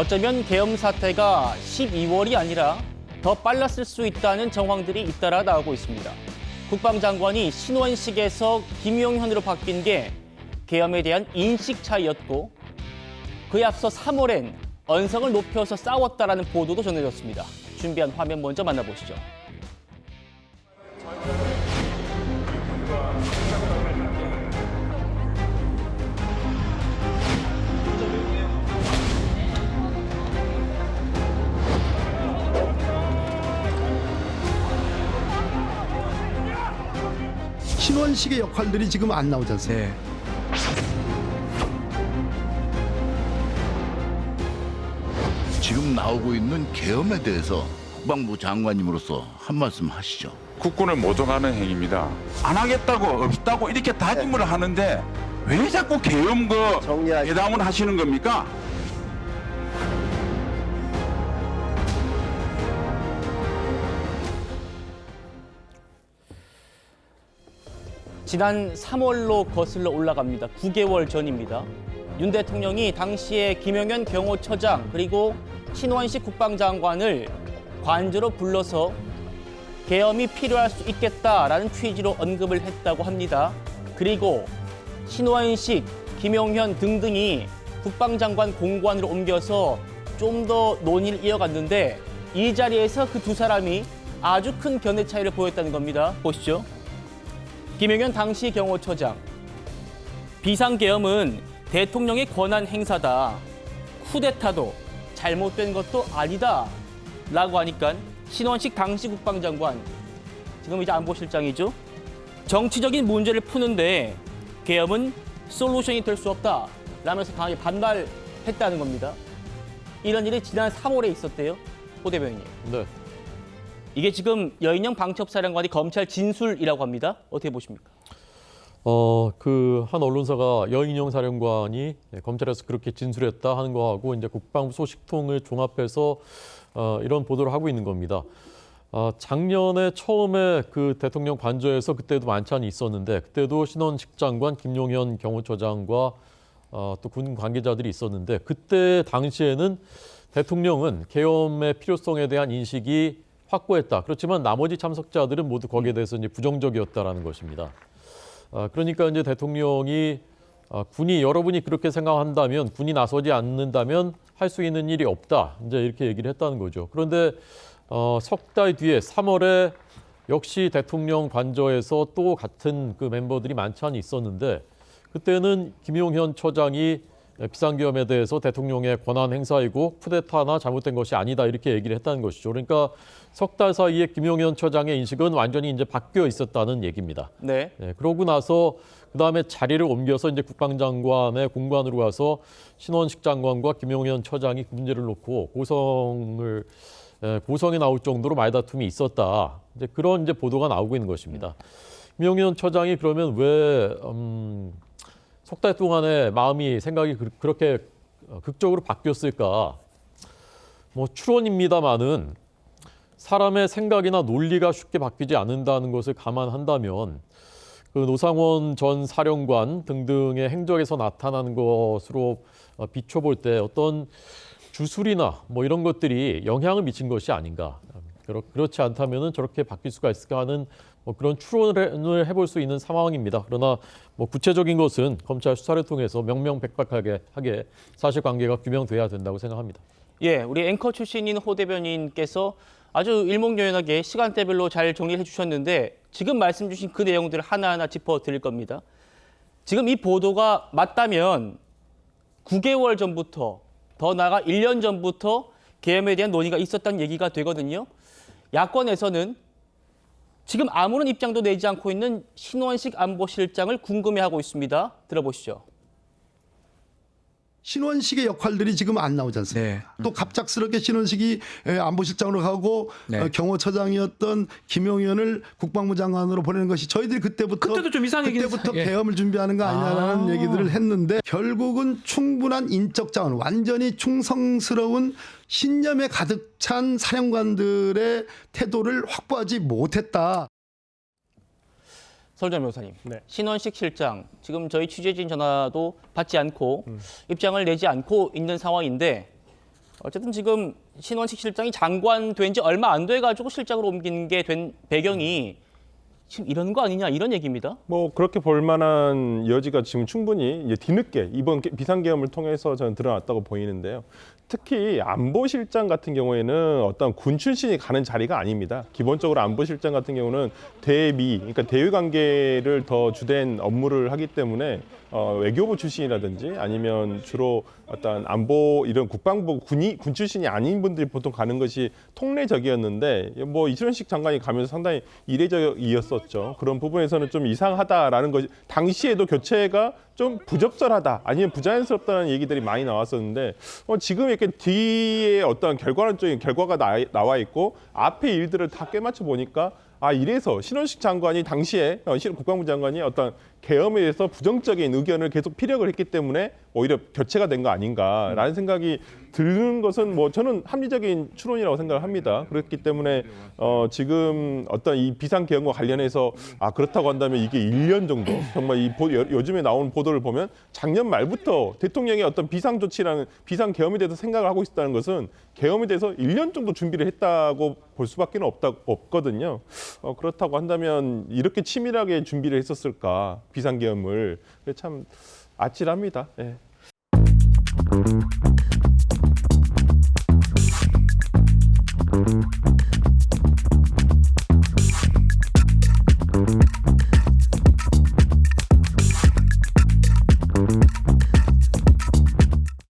어쩌면 계엄 사태가 12월이 아니라 더 빨랐을 수 있다는 정황들이 잇따라 나오고 있습니다. 국방장관이 신원식에서 김용현으로 바뀐 게 계엄에 대한 인식 차이였고 그에 앞서 3월엔 언성을 높여서 싸웠다라는 보도도 전해졌습니다. 준비한 화면 먼저 만나보시죠. 신원식의 역할들이 지금 안 나오지 않습니까? 네. 지금 나오고 있는 계엄에 대해서 국방부 장관님으로서 한 말씀 하시죠. 국군을 모독하는 행위입니다. 안 하겠다고 없다고 이렇게 다짐을 하는데 왜 자꾸 계엄 예담을 하시는 겁니까? 지난 3월로 거슬러 올라갑니다. 9개월 전입니다. 윤 대통령이 당시에 김용현 경호처장 그리고 신원식 국방장관을 관저로 불러서 계엄이 필요할 수 있겠다라는 취지로 언급을 했다고 합니다. 그리고 신원식, 김용현 등등이 국방장관 공관으로 옮겨서 좀 더 논의를 이어갔는데 이 자리에서 그 두 사람이 아주 큰 견해 차이를 보였다는 겁니다. 보시죠. 김용현 당시 경호처장. 비상계엄은 대통령의 권한 행사다. 쿠데타도 잘못된 것도 아니다. 라고 하니까 신원식 당시 국방장관, 지금 이제 안보실장이죠. 정치적인 문제를 푸는데 계엄은 솔루션이 될 수 없다. 라면서 강하게 반발했다는 겁니다. 이런 일이 지난 3월에 있었대요. 호 대변인님. 네. 이게 지금 여인영 방첩사령관이 검찰 진술이라고 합니다. 어떻게 보십니까? 그 한 언론사가 여인영 사령관이 검찰에서 그렇게 진술했다 하는 거하고 이제 국방부 소식통을 종합해서 이런 보도를 하고 있는 겁니다. 작년에 처음에 그 대통령 관저에서 그때도 만찬이 있었는데 그때도 신원식 장관, 김용현 경호처장과 또 군 관계자들이 있었는데 그때 당시에는 대통령은 계엄의 필요성에 대한 인식이 확고했다. 그렇지만 나머지 참석자들은 모두 거기에 대해서 이제 부정적이었다라는 것입니다. 그러니까 이제 대통령이 군이 여러분이 그렇게 생각한다면 군이 나서지 않는다면 할 수 있는 일이 없다. 이제 이렇게 얘기를 했다는 거죠. 그런데 석 달 뒤에 3월에 역시 대통령 관저에서 또 같은 그 멤버들이 만찬이 있었는데 그때는 김용현 처장이 비상계엄에 대해서 대통령의 권한 행사이고 쿠데타나 잘못된 것이 아니다 이렇게 얘기를 했다는 것이죠. 그러니까 석 달 사이에 김용현 처장의 인식은 완전히 이제 바뀌어 있었다는 얘기입니다. 네. 그러고 나서 그다음에 자리를 옮겨서 이제 국방장관의 공관으로 가서 신원식 장관과 김용현 처장이 문제를 놓고 고성에 나올 정도로 말다툼이 있었다. 이제 그런 이제 보도가 나오고 있는 것입니다. 김용현 처장이 그러면 왜 석 달 동안에 생각이 그렇게 극적으로 바뀌었을까? 뭐 추론입니다만은 사람의 생각이나 논리가 쉽게 바뀌지 않는다는 것을 감안한다면 그 노상원 전 사령관 등등의 행적에서 나타나는 것으로 비춰볼 때 어떤 주술이나 뭐 이런 것들이 영향을 미친 것이 아닌가. 그렇지 않다면은 저렇게 바뀔 수가 있을까 하는 뭐 그런 추론을 해볼 수 있는 상황입니다. 그러나 뭐 구체적인 것은 검찰 수사를 통해서 명명백백하게 사실관계가 규명돼야 된다고 생각합니다. 예, 우리 앵커 출신인 호 대변인께서 아주 일목요연하게 시간대별로 잘 정리해 주셨는데 지금 말씀 주신 그 내용들을 하나하나 짚어드릴 겁니다. 지금 이 보도가 맞다면 9개월 전부터 더 나아가 1년 전부터 계엄에 대한 논의가 있었다는 얘기가 되거든요. 야권에서는 지금 아무런 입장도 내지 않고 있는 신원식 안보실장을 궁금해하고 있습니다. 들어보시죠. 신원식의 역할들이 지금 안 나오지 않습니까? 네. 또 갑작스럽게 신원식이 안보실장으로 가고 네. 경호처장이었던 김용현을 국방부 장관으로 보내는 것이 저희들이 그때부터 좀 이상하긴 그때부터 했어요. 예. 계엄을 준비하는 거 아니냐라는 얘기들을 했는데 결국은 충분한 인적 자원, 완전히 충성스러운 신념에 가득 찬 사령관들의 태도를 확보하지 못했다. 설정 변호사님, 네. 신원식 실장 지금 저희 취재진 전화도 받지 않고 입장을 내지 않고 있는 상황인데 어쨌든 지금 신원식 실장이 장관 된 지 얼마 안 돼가지고 실장으로 옮긴 게 된 배경이 지금 이런 거 아니냐 이런 얘기입니다. 뭐 그렇게 볼 만한 여지가 지금 충분히 이제 뒤늦게 이번 비상계엄을 통해서 저는 드러났다고 보이는데요. 특히 안보실장 같은 경우에는 어떤 군 출신이 가는 자리가 아닙니다. 기본적으로 안보실장 같은 경우는 대미, 그러니까 대외 관계를 더 주된 업무를 하기 때문에 외교부 출신이라든지 아니면 주로 어떤 안보 이런 국방부 군 출신이 아닌 분들이 보통 가는 것이 통례적이었는데 뭐 이철식 장관이 가면서 상당히 이례적이었었죠. 그런 부분에서는 좀 이상하다라는 것이 당시에도 교체가 좀 부적절하다 아니면 부자연스럽다는 얘기들이 많이 나왔었는데 지금 이렇게 뒤에 어떤 결과론적인 결과가 나와 있고 앞에 일들을 다 꿰맞춰 보니까 이래서 신원식 장관이 당시에 국방부 장관이 어떤 계엄에 대해서 부정적인 의견을 계속 피력을 했기 때문에 오히려 교체가 된 거 아닌가라는 생각이 드는 것은 뭐 저는 합리적인 추론이라고 생각을 합니다. 그렇기 때문에 지금 어떤 이 비상계엄과 관련해서 그렇다고 한다면 이게 1년 정도 정말 요즘에 나오는 보도를 보면 작년 말부터 대통령의 어떤 비상조치라는 비상계엄에 대해서 생각을 하고 있었다는 것은 계엄에 대해서 1년 정도 준비를 했다고 볼 수밖에 없거든요. 그렇다고 한다면 이렇게 치밀하게 준비를 했었을까 비상계엄을 참 아찔합니다. 예.